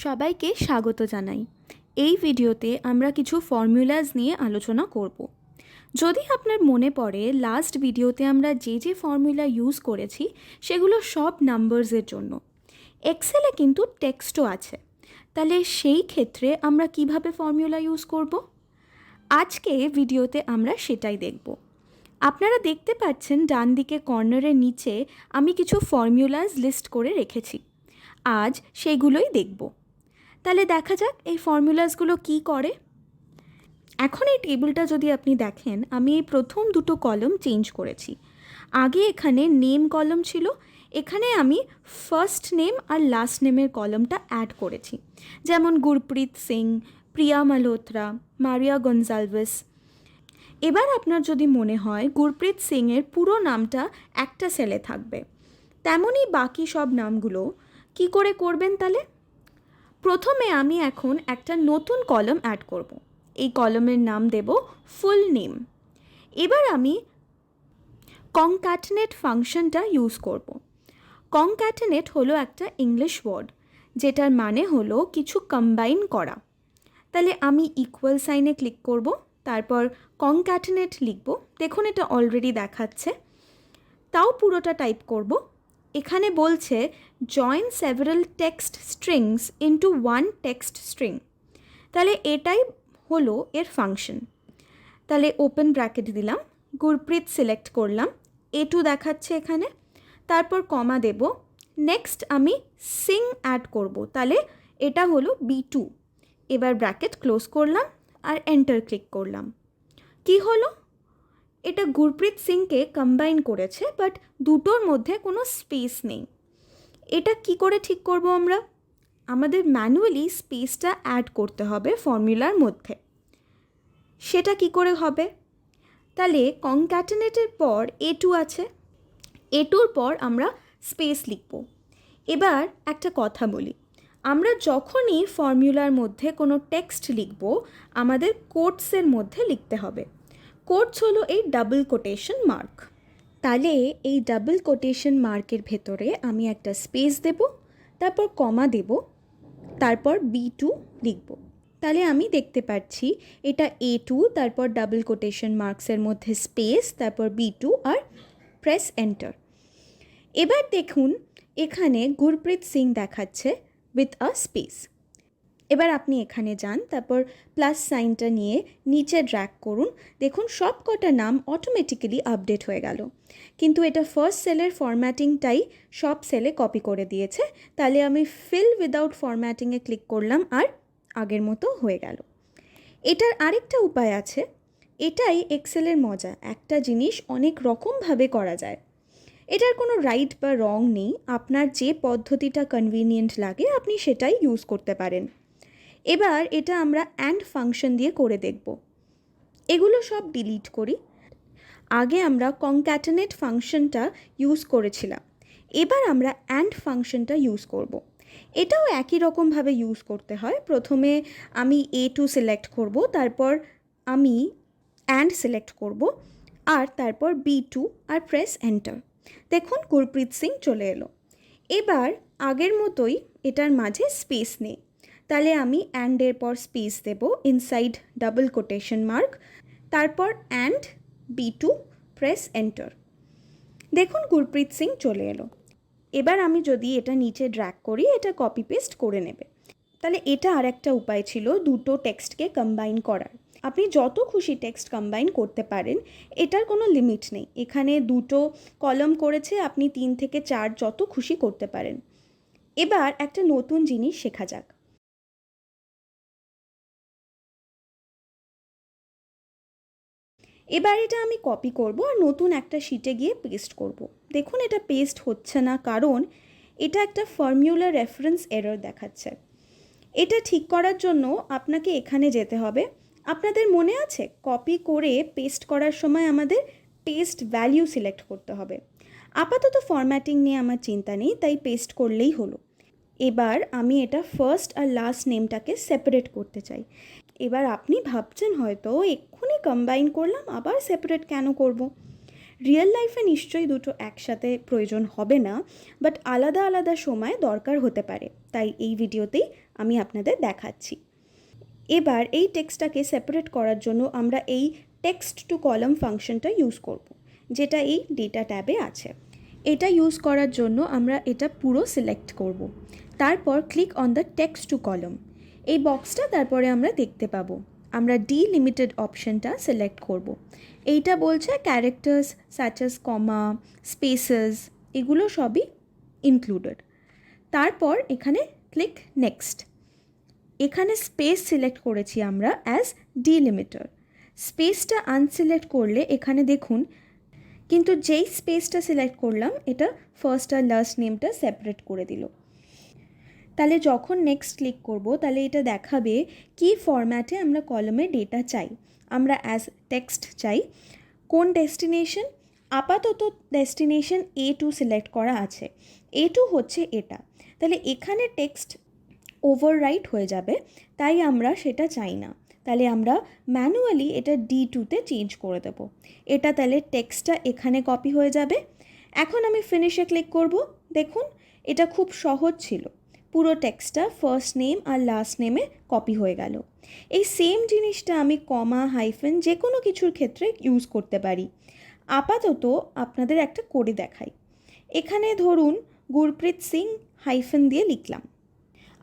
সবাইকে স্বাগত জানাই। এই ভিডিওতে আমরা কিছু ফর্মুলাজ নিয়ে আলোচনা করব। যদি আপনার মনে পড়ে লাস্ট ভিডিওতে আমরা যে ফর্মুলা ইউজ করেছি সেগুলো সব নাম্বারসের জন্য। এক্সেলে কিন্তু টেক্সটও আছে, তাহলে সেই ক্ষেত্রে আমরা কিভাবে ফর্মুলা ইউজ করব? আজকে ভিডিওতে আমরা সেটাই দেখব। আপনারা দেখতে পাচ্ছেন ডান দিকে কর্নারের নিচে আমি কিছু ফর্মুলাজ লিস্ট করে রেখেছি। আজ সেইগুলোই দেখব। তাহলে দেখা যাক এই ফর্মুলাসগুলো কি করে। এখন এই টেবিলটা যদি আপনি দেখেন, আমি এই প্রথম দুটো কলম চেঞ্জ করেছি। আগে এখানে নেম কলম ছিল, এখানে আমি ফার্স্ট নেম আর লাস্ট নেমের কলমটা অ্যাড করেছি। যেমন গুরপ্রীত সিং, প্রিয়া মালহোত্রা, মারিয়া গনজালভেস। এবার আপনার যদি মনে হয় গুরপ্রীত সিংয়ের পুরো নামটা একটা সেলে থাকবে, তেমনই বাকি সব নামগুলো কি করে করবেন তাহলে? প্রথমে আমি এখন একটা নতুন কলম অ্যাড করব। এই কলমের নাম দেব ফুল নেম। এবার আমি কনক্যাটেনেট ফাংশনটা ইউজ করব। কনক্যাটেনেট হলো একটা ইংলিশ ওয়ার্ড, যেটার মানে হলো কিছু কম্বাইন করা। তাহলে আমি ইকুয়াল সাইনে ক্লিক করব, তারপর কনক্যাটেনেট লিখব। দেখুন এটা অলরেডি দেখাচ্ছে, তাও পুরোটা টাইপ করব। এখানে বলছে join several text strings into one text string. তাহলে এটাই হলো এর ফাংশন। তাহলে ওপেন ব্র্যাকেট দিলাম, গুরপ্রীত সিলেক্ট করলাম, A2 দেখাচ্ছে এখানে, তারপর কমা দেব। নেক্সট আমি সিং অ্যাড করব, তাহলে এটা হলো B2। এবার ব্র্যাকেট ক্লোজ করলাম আর এন্টার ক্লিক করলাম। কি হলো? এটা গুরপ্রীত সিংকে কম্বাইন করেছে, বাট দুটোর মধ্যে কোনো স্পেস নেই। এটা কি করে ঠিক করব আমরা? আমাদের ম্যানুয়ালি স্পেসটা অ্যাড করতে হবে ফর্মুলার মধ্যে। সেটা কি করে হবে? তাহলে কনক্যাটেনেটের পর A2 আছে, A2র পর আমরা স্পেস লিখব। এবার একটা কথা বলি, আমরা যখনই ফর্মুলার মধ্যে কোনো টেক্সট লিখব আমাদের কোটসের মধ্যে লিখতে হবে। কোটস হলো এই ডাবল কোটেশন মার্ক। তাহলে এই ডাবল কোটেশন মার্কের ভেতরে আমি একটা স্পেস দেব, তারপর কমা দেব, তারপর B2 লিখব। তাহলে আমি দেখতে পাচ্ছি এটা A2, তারপর ডাবল কোটেশন মার্কসের মধ্যে স্পেস, তারপর B2 আর প্রেস এন্টার। এবার দেখুন এখানে গুরপ্রীত সিং দেখাচ্ছে উইথ আ স্পেস। এবার আপনি এখানে যান, তারপর প্লাস সাইনটা নিয়ে নিচে ড্র্যাগ করুন। দেখুন সব কটা নাম অটোমেটিক্যালি আপডেট হয়ে গেল, কিন্তু এটা ফার্স্ট সেলের ফরম্যাটিংটাই সব সেলে কপি করে দিয়েছে। তাহলে আমি ফিল উইদাউট ফরম্যাটিংয়ে ক্লিক করলাম আর আগের মতো হয়ে গেল। এটার আরেকটা উপায় আছে, এটাই এক্সেলের মজা। একটা জিনিস অনেক রকমভাবে করা যায়, এটার কোনো রাইট বা রং নেই। আপনার যে পদ্ধতিটা কনভিনিয়েন্ট লাগে আপনি সেটাই ইউজ করতে পারেন। এবার এটা আমরা অ্যান্ড ফাংশন দিয়ে করে দেখব। এগুলো সব ডিলিট করি। আগে আমরা কনক্যাটেনেট ফাংশনটা ইউজ করেছিলাম, এবার আমরা অ্যান্ড ফাংশনটা ইউজ করব। এটাও একই রকমভাবে ইউজ করতে হয়। প্রথমে আমি A2 সিলেক্ট করব, তারপর আমি অ্যান্ড সিলেক্ট করব, আর তারপর B2 আর প্রেস এন্টার। দেখুন গুরপ্রীত সিং চলে এলো। এবার আগের মতোই এটার মাঝে স্পেস নেই, তাহলে আমি অ্যান্ডের পর স্পেস দেব ইনসাইড ডাবল কোটেশন মার্ক, তারপর অ্যান্ড B2 প্রেস এন্টার। দেখুন গুরপ্রীত সিং চলে এলো। এবার আমি যদি এটা নিচে ড্র্যাগ করি, এটা কপি পেস্ট করে নেবে। তাহলে এটা আর একটা উপায় ছিল দুটো টেক্সটকে কম্বাইন করার। আপনি যত খুশি টেক্সট কম্বাইন করতে পারেন, এটার কোনো লিমিট নেই। এখানে দুটো কলম করেছে, আপনি 3 থেকে 4 যত খুশি করতে পারেন। এবার একটা নতুন জিনিস শেখা যাক। এবার এটা আমি কপি করব আর নতুন একটা শিটে গিয়ে পেস্ট করব। দেখুন এটা পেস্ট হচ্ছে না, কারণ এটা একটা ফর্মুলা রেফারেন্স এরর দেখাচ্ছে। এটা ঠিক করার জন্য আপনাকে এখানে যেতে হবে। আপনাদের মনে আছে কপি করে পেস্ট করার সময় আমাদের পেস্ট ভ্যালু সিলেক্ট করতে হবে। আপাতত ফরম্যাটিং নিয়ে আমার চিন্তা নেই, তাই পেস্ট করলেই হলো। এবার আমি এটা ফার্স্ট আর লাস্ট নেমটাকে সেপারেট করতে চাই। এবার আপনি ভাবছেন হয়তো এক্ষুনি কম্বাইন করলাম, আবার সেপারেট কেন করব? রিয়েল লাইফে নিশ্চয়ই দুটো একসাথে প্রয়োজন হবে না, বাট আলাদা আলাদা সময় দরকার হতে পারে, তাই এই ভিডিওতেই আমি আপনাদের দেখাচ্ছি। এবার এই টেক্সটটাকে সেপারেট করার জন্য আমরা এই টেক্সট টু কলাম ফাংশনটা ইউজ করব, যেটা এই ডেটা ট্যাবে আছে। এটা ইউজ করার জন্য আমরা এটা পুরো সিলেক্ট করব, তারপর click on the text to column. এই বক্সটা তারপরে আমরা দেখতে পাবো। আমরা ডিলিমিটেড অপশনটা সিলেক্ট করব। এইটা বলছে ক্যারেক্টার্স সাচেস কমা, স্পেসেস, এগুলো সবই ইনক্লুডেড। তারপর এখানে ক্লিক নেক্সট। এখানে স্পেস সিলেক্ট করেছি আমরা অ্যাজ ডিলিমিটার। স্পেসটা আনসিলেক্ট করলে এখানে দেখুন, কিন্তু যেই স্পেসটা সিলেক্ট করলাম এটা ফার্স্ট আর লাস্ট নেমটা সেপারেট করে দিল। তাহলে যখন নেক্সট ক্লিক করব তাহলে এটা দেখাবে কি ফরম্যাটে আমরা কলামে ডেটা চাই। আমরা অ্যাজ টেক্সট চাই। কোন ডেস্টিনেশন? আপাতত ডেস্টিনেশন A2 সিলেক্ট করা আছে। A2 হচ্ছে এটা। তাহলে এখানে টেক্সট ওভাররাইট হয়ে যাবে, তাই আমরা সেটা চাই না। তাহলে আমরা ম্যানুয়ালি এটা D2তে চেঞ্জ করে দেব। এটা তাহলে টেক্সটটা এখানে কপি হয়ে যাবে। এখন আমি ফিনিশে ক্লিক করব। দেখুন এটা খুব সহজ ছিল। পুরো টেক্সটটা ফার্স্ট নেম আর লাস্ট নেমে কপি হয়ে গেল। এই সেম জিনিসটা আমি কমা, হাইফেন যে কোনো কিছুর ক্ষেত্রে ইউজ করতে পারি। আপাতত আপনাদের একটা করে দেখাই। এখানে ধরুন গুরপ্রীত সিং হাইফেন দিয়ে লিখলাম,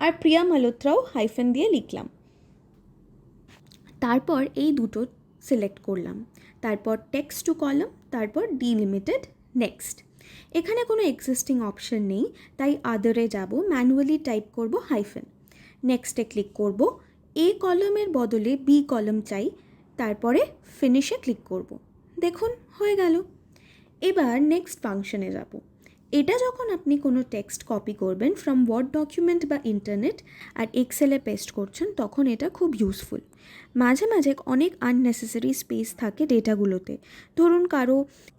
আর প্রিয়া মালহোত্রাও হাইফেন দিয়ে লিখলাম। তারপর এই দুটো সিলেক্ট করলাম, তারপর টেক্সট টু কলাম, তারপর ডিলিমিটেড, নেক্সট। এখানে কোনো এক্সিস্টিং অপশন নেই, তাই আদারে যাব, ম্যানুয়ালি টাইপ করব হাইফেন। নেক্সটে ক্লিক করব। এ কলামের বদলে বি কলাম চাই, তারপরে ফিনিশে ক্লিক করব। দেখুন হয়ে গেল। এবার নেক্সট ফাংশনে যাব। এটা যখন আপনি কোনো টেক্সট কপি করবেন ফ্রম ওয়ার্ড ডকুমেন্ট বা ইন্টারনেট আর এক্সেলে পেস্ট করছেন, তখন এটা খুব ইউজফুল। মাঝে মাঝে অনেক আননেসেসারি স্পেস থাকে ডেটাগুলোতে। ধরুন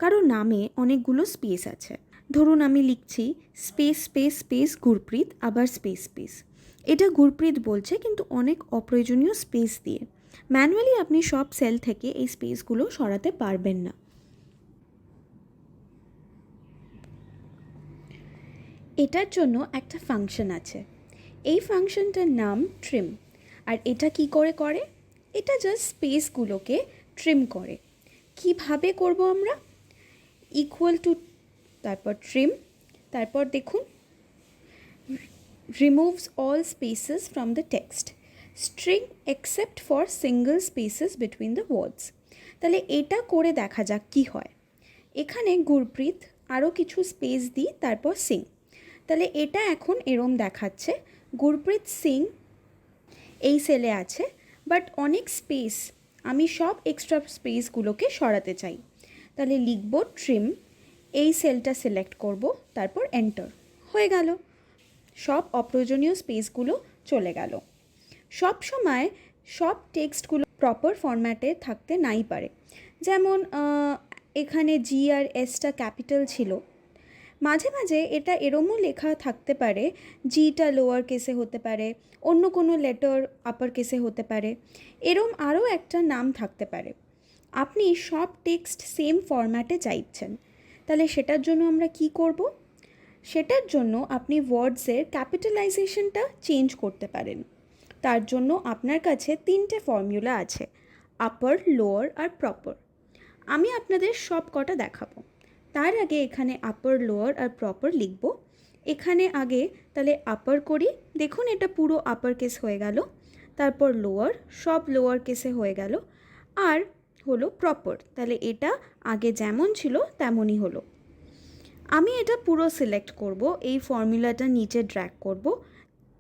কারো নামে অনেকগুলো স্পেস আছে। ধরুন আমি লিখছি স্পেস স্পেস স্পেস গুরপ্রীত, আবার স্পেস স্পেস। এটা গুরপ্রীত বলছে কিন্তু অনেক অপ্রয়োজনীয় স্পেস দিয়ে। ম্যানুয়ালি আপনি সব সেল থেকে এই স্পেসগুলো সরাতে পারবেন না। এটার জন্য একটা ফাংশন আছে। এই ফাংশনটার নাম ট্রিম। আর এটা কি করে? এটা জাস্ট স্পেসগুলোকে ট্রিম করে। কিভাবে করব আমরা? ইকুয়াল টু, তারপর ট্রিম, তারপর দেখুন removes all spaces from the text, string except for single spaces between the words. তাহলে এটা করে দেখা যাক কি হয়। এখানে গুরপ্রীত আরও কিছু স্পেস দিই, তারপর সিং। তাহলে এটা এখন এরম দেখাচ্ছে গুরপ্রীত সিং এই সেলে আছে, বাট অনেক স্পেস, আমি সব এক্সট্রা স্পেসগুলোকে সরাতে চাই। তাহলে লিখব ট্রিম, এই সেলটা সিলেক্ট করব, তারপর এন্টার। হয়ে গেল, সব অপ্রয়োজনীয় স্পেসগুলো চলে গেল। সব সময় সব টেক্সটগুলো প্রপার ফরম্যাটে থাকতে নাই পারে। যেমন এখানে জি আর এসটা ক্যাপিটাল ছিল, মাঝে মাঝে এটা এরমও লেখা থাকতে পারে, জিটা লোয়ার কেসে হতে পারে, অন্য কোনো লেটার আপার কেসে হতে পারে, এরম আরও একটা নাম থাকতে পারে। আপনি সব টেক্সট সেম ফরম্যাটে চাইছেন, তাহলে সেটার জন্য আমরা কি করব? সেটার জন্য আপনি ওয়ার্ডসের ক্যাপিটালাইজেশনটা চেঞ্জ করতে পারেন। তার জন্য আপনার কাছে 3টে ফর্মুলা আছে, আপার, লোয়ার আর প্রপার। আমি আপনাদের সব কটা দেখাবো। তার আগে এখানে আপার, লোয়ার আর প্রপার লিখব। এখানে আগে তাহলে আপার করি, দেখুন এটা পুরো আপার কেস হয়ে গেল। তারপর লোয়ার, সব লোয়ার কেসে হয়ে গেল। আর হলো প্রপার, তাহলে এটা আগে যেমন ছিল তেমনই হলো। আমি এটা পুরো সিলেক্ট করব, এই ফর্মুলাটা নিচে ড্র্যাগ করব,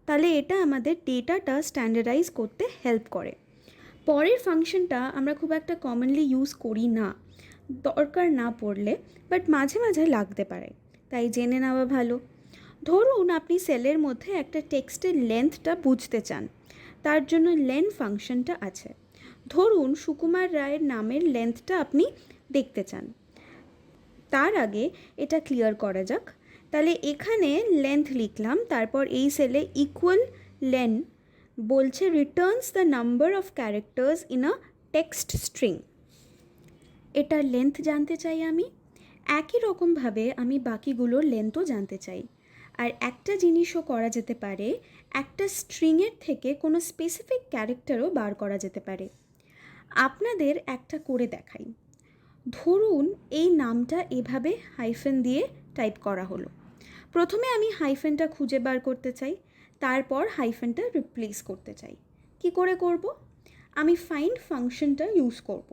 তাহলে এটা আমাদের ডেটাটা স্ট্যান্ডার্ডাইজ করতে হেল্প করে। পরের ফাংশনটা আমরা খুব একটা কমনলি ইউজ করি না, দরকার না পড়লে, বাট মাঝে মাঝে লাগতে পারে, তাই জেনে নেওয়া ভালো। ধরুন আপনি সেলের মধ্যে একটা টেক্সটের লেন্থটা বুঝতে চান, তার জন্য লেন ফাংশনটা আছে। ধরুন সুকুমার রায়ের নামের লেন্থটা আপনি দেখতে চান। তার আগে এটা ক্লিয়ার করা যাক। তাহলে এখানে লেন্থ লিখলাম, তারপর এই সেলে ইকুয়াল লেন বলছে Returns the number of characters in a text string. এটার লেন্থ জানতে চাই আমি, একই রকমভাবে আমি বাকিগুলোর লেন্থও জানতে চাই। আর একটা জিনিসও করা যেতে পারে, একটা স্ট্রিংয়ের থেকে কোনো স্পেসিফিক ক্যারেক্টারও বার করা যেতে পারে। আপনাদের একটা করে দেখাই। ধরুন এই নামটা এভাবে হাইফেন দিয়ে টাইপ করা হলো। প্রথমে আমি হাইফেনটা খুঁজে বার করতে চাই, তারপর হাইফেনটা রিপ্লেস করতে চাই। কি করে করব? আমি ফাইন্ড ফাংশনটা ইউজ করব।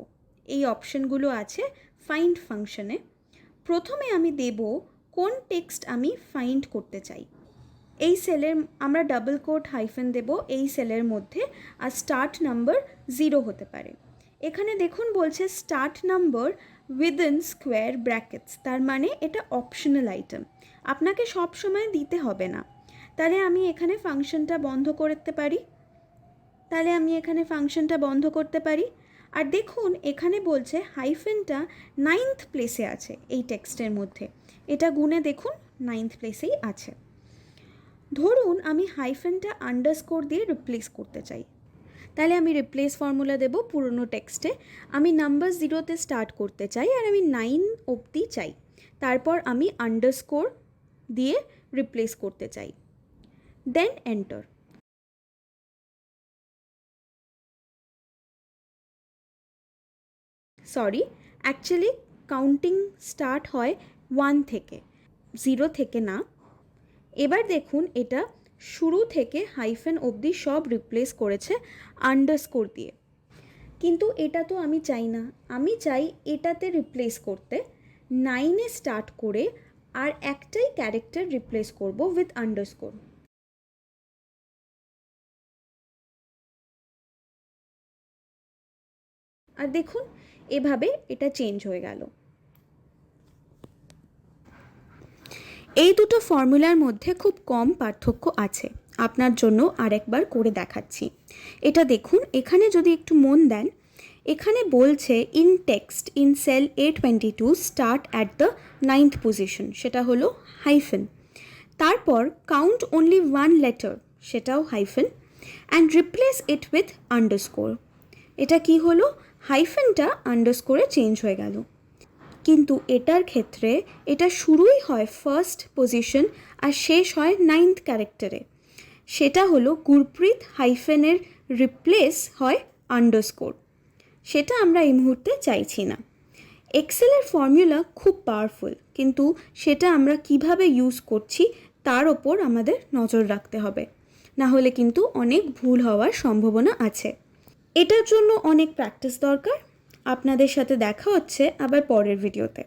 এই অপশনগুলো আছে ফাইন্ড ফাংশনে। প্রথমে আমি দেব কোন টেক্সট আমি ফাইন্ড করতে চাই। এই সেলের আমরা ডাবল কোট হাইফেন দেব এই সেলের মধ্যে, আর স্টার্ট নাম্বার 0 হতে পারে। এখানে দেখুন বলছে start number within square brackets, তার মানে এটা অপশনাল আইটেম, আপনাকে সব সময় দিতে হবে না। তাহলে আমি এখানে ফাংশনটা বন্ধ করতে পারি। আর দেখুন এখানে বলছে হাইফেনটা 9th প্লেসে আছে এই টেক্সটের মধ্যে, এটা গুণে দেখুন 9th প্লেসেই আছে। ধরুন আমি হাইফেনটা আন্ডারস্কোর দিয়ে রিপ্লেস করতে চাই, তাহলে আমি রিপ্লেস ফর্মুলা দেব পুরনো টেক্সটে। আমি নাম্বার 0তে স্টার্ট করতে চাই আর আমি 9 অবধি চাই, তারপর আমি আন্ডারস্কোর দিয়ে রিপ্লেস করতে চাই, then enter. Sorry, actually counting start হয় 1 থেকে, 0 থেকে না। এবার দেখুন এটা শুরু থেকে হাইফেন অবধি সব রিপ্লেস করেছে আন্ডারস্কোর দিয়ে, কিন্তু এটা তো আমি চাই না। আমি চাই এটাতে রিপ্লেস করতে 9-এ স্টার্ট করে আর একটাই ক্যারেক্টার রিপ্লেস করব উইথ আন্ডারস্কোর। আর দেখুন এভাবে এটা চেঞ্জ হয়ে গেল। এই দুটো ফর্মুলার মধ্যে খুব কম পার্থক্য আছে, আপনার জন্য আরেকবার করে দেখাচ্ছি। এটা দেখুন, এখানে যদি একটু মন দেন, এখানে বলছে in text in cell A22 start at the 9th position, সেটা হলো হাইফেন। তারপর কাউন্ট অনলি 1 লেটার, সেটাও hyphen, and replace it with underscore. এটা কি হলো? হাইফেনটা আন্ডারস্কোরে চেঞ্জ হয়ে গেল। কিন্তু এটার ক্ষেত্রে এটা শুরুই হয় ফার্স্ট পজিশন আর শেষ হয় 9th ক্যারেক্টারে, সেটা হলো গুরপ্রীত হাইফেনের রিপ্লেস হয় আন্ডারস্কোর। সেটা আমরা এই মুহূর্তে চাইছি না। এক্সেলের ফর্মুলা খুব পাওয়ারফুল, কিন্তু সেটা আমরা কিভাবে ইউজ করছি তার ওপর আমাদের নজর রাখতে হবে, না হলে কিন্তু অনেক ভুল হওয়ার সম্ভাবনা আছে। এটার জন্য অনেক প্র্যাকটিস দরকার। আপনাদের সাথে দেখা হচ্ছে আবার পরের ভিডিওতে।